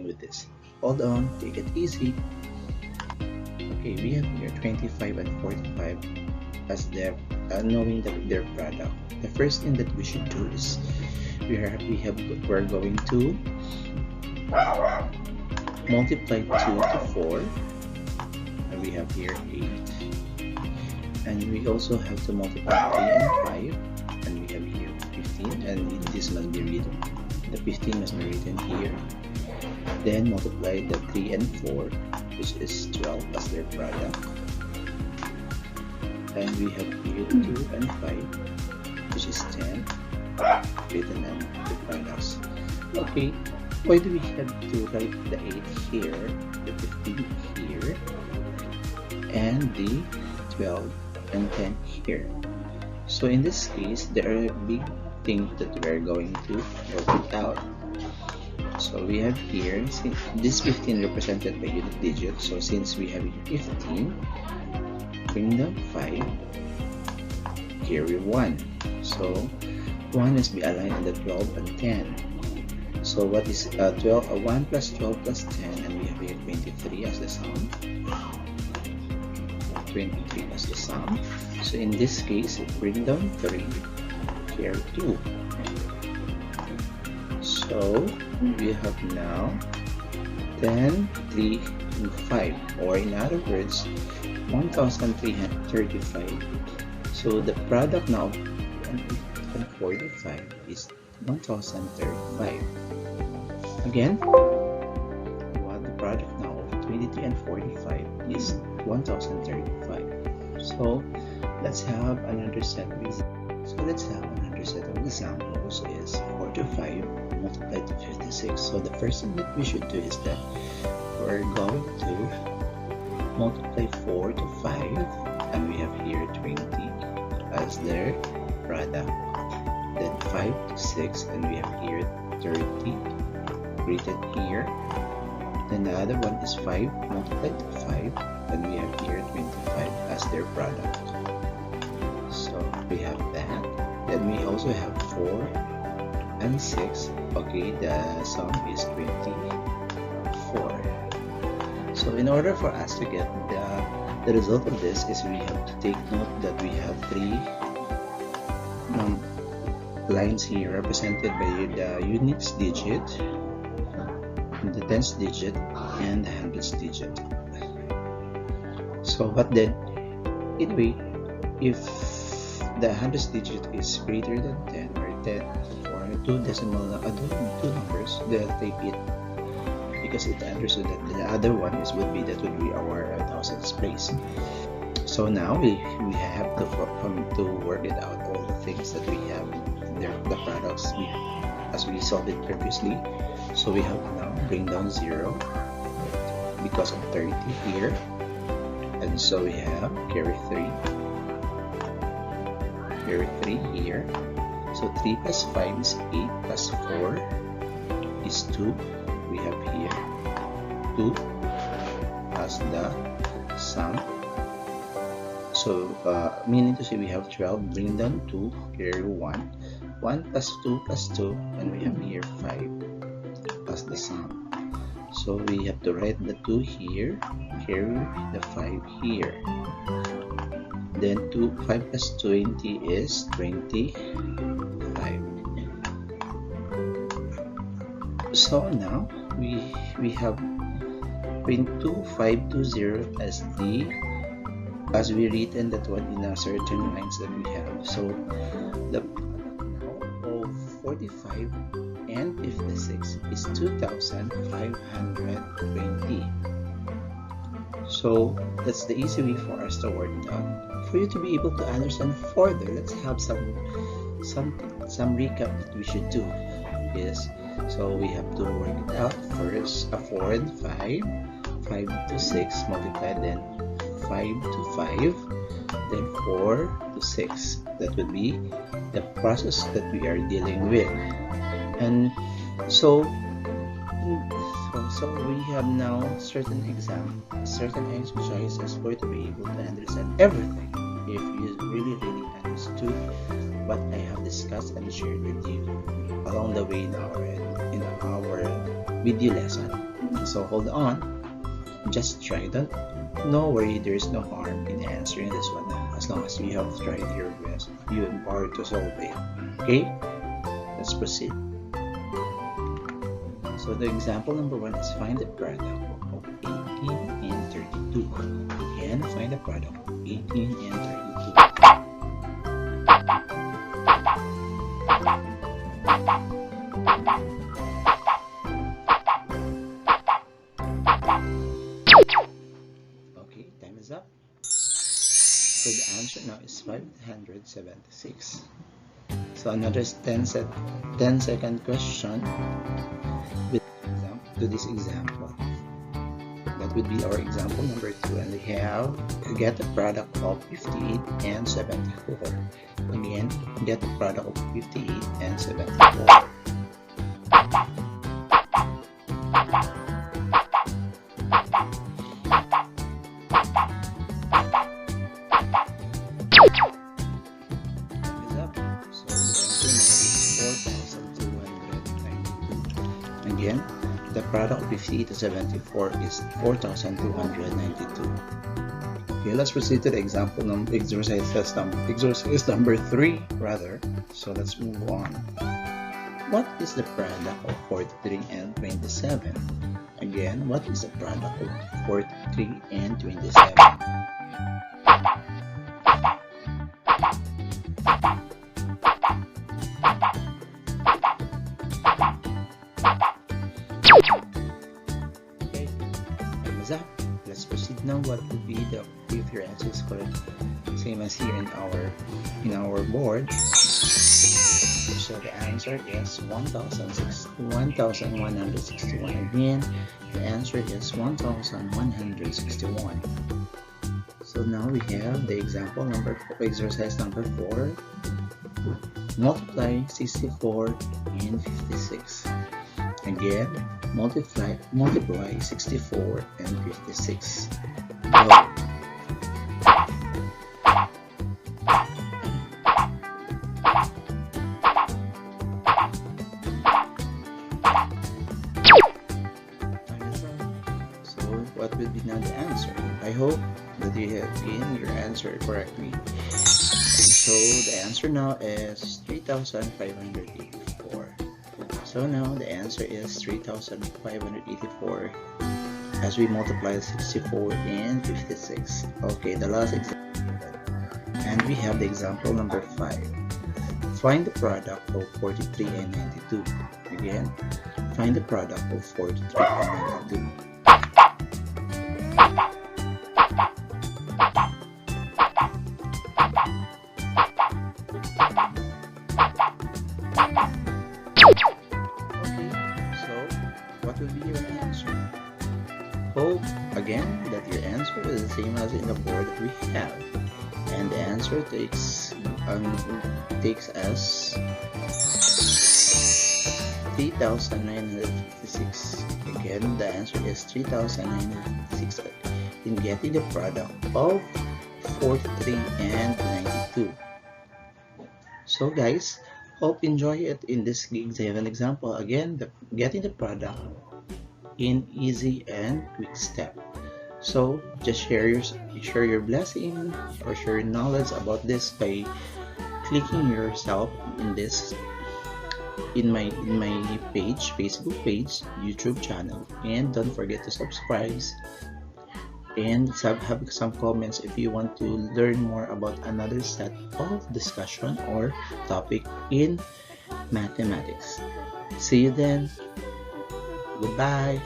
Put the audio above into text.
with this. Hold on, take it easy. Okay, we have here 25 and 45 as their knowing that their product. The first thing that we should do is we're going to multiply 2 to 4, and we have here 8, and we also have to multiply 3 and 5, and we have here 15, and this must be written, the 15 must be written here. Then multiply the 3 and 4, which is 12 as their product, and we have here 2 and 5, which is 10 written on the products. Okay, why do we have to write the 8 here, the 15 here, and the 12 and 10 here? So in this case, there are big things that we're going to work it out. So we have here, this 15 represented by unit digit. So since we have here 15, bring down 5, carry 1. So 1 is be aligned on the 12 and 10. So what is 1 plus 12 plus 10, and we have here 23 as the sum. 23 as the sum. So in this case, bring down 3, carry 2. So we have now 10, 3, and 5, or in other words, 1,335. So the product now of 45 is 1,035. Again, the product now of 23 and 45 is 1,035. So let's have another set of examples. Is 4 to 5 multiplied to 56. So the first thing that we should do is that we're going to multiply 4 to 5, and we have here 20 as their product. Then 5 to 6, and we have here 30 written here. Then the other one is 5 multiplied to 5, and we have here 25 as their product. So we have that. Then we also have 4 and 6. Okay, the sum is 24. So in order for us to get the result of this, is we have to take note that we have 3 lines here represented by the units digit, the tens digit, and the hundreds digit. So what then? Anyway, if the hundreds digit is greater than 10, or 10 or two numbers, they'll take it, because it understood that the other one would be our thousands place. So now we have to work it out, all the things that we have there, the products as we solved it previously. So we have to now bring down 0 because of 30 here, and so we have carry 3 here. So 3 plus 5 is 8, plus 4 is 2. We have here 2 as the sum. So meaning to say we have 12, bring down 2, carry 1. 1 plus 2 plus 2, and we have here 5 as the sum. So we have to write the 2 here, carry the 5 here. Then 5 plus 20 is 25. So now we have 2520 as we written that one in a certain lines that we have. So the of 45 and 56 is 2,520. So that's the easy way for us to work it out. For you to be able to understand further, let's have some recap that we should do. Yes, so we have to work it out first. 4 and 5, 5 to 6 multiplied, then 5 to 5, then 4 to 6. That would be the process that we are dealing with. And so we have now certain exercises for you to be able to understand everything. If you really understood what I have discussed and shared with you along the way in our video lesson. So hold on, just try that. No worry, there is no harm in answering this one as long as you have tried your best. You empowered to solve it. Okay, let's proceed. So the example number 1 is find the product of 18 and 32. Again, find the product of 18 and 32. Okay, time is up. So the answer now is 576. So another 10-second question to this example. That would be our example number 2, and we have get the product of 58 and 74. Again, get the product of 58 and 74. Again, the product of 58 to 74 is 4,292. Okay, let's proceed to the example number exercise number 3 rather. So let's move on. What is the product of 43 and 27? Again, what is the product of 43 and 27? Let's proceed now. What would be the if your answer is correct? Same as here in our board. So the answer is 1,161. Again, the answer is 1,161. So now we have the example exercise number 4. Multiply 64 and 56. Again, multiply 64 and 56. Go. So what will be now the answer? I hope that you have given your answer correctly. So the answer now is 3,584. So now the answer is 3,584 as we multiply 64 and 56. Okay, the last example. And we have the example number 5. Find the product of 43 and 92. Again, find the product of 43 and 92. What will be your answer? Hope again that your answer is the same as in the board that we have, and the answer takes us 3,956. Again, the answer is 3,956 in getting the product of 43 and 92. So guys, hope you enjoy it in this example. Again, getting the product in easy and quick step. So just share your blessing or share your knowledge about this by clicking yourself in my page, Facebook page, YouTube channel, and don't forget to subscribe and have some comments if you want to learn more about another set of discussion or topic in mathematics. See you then. Goodbye.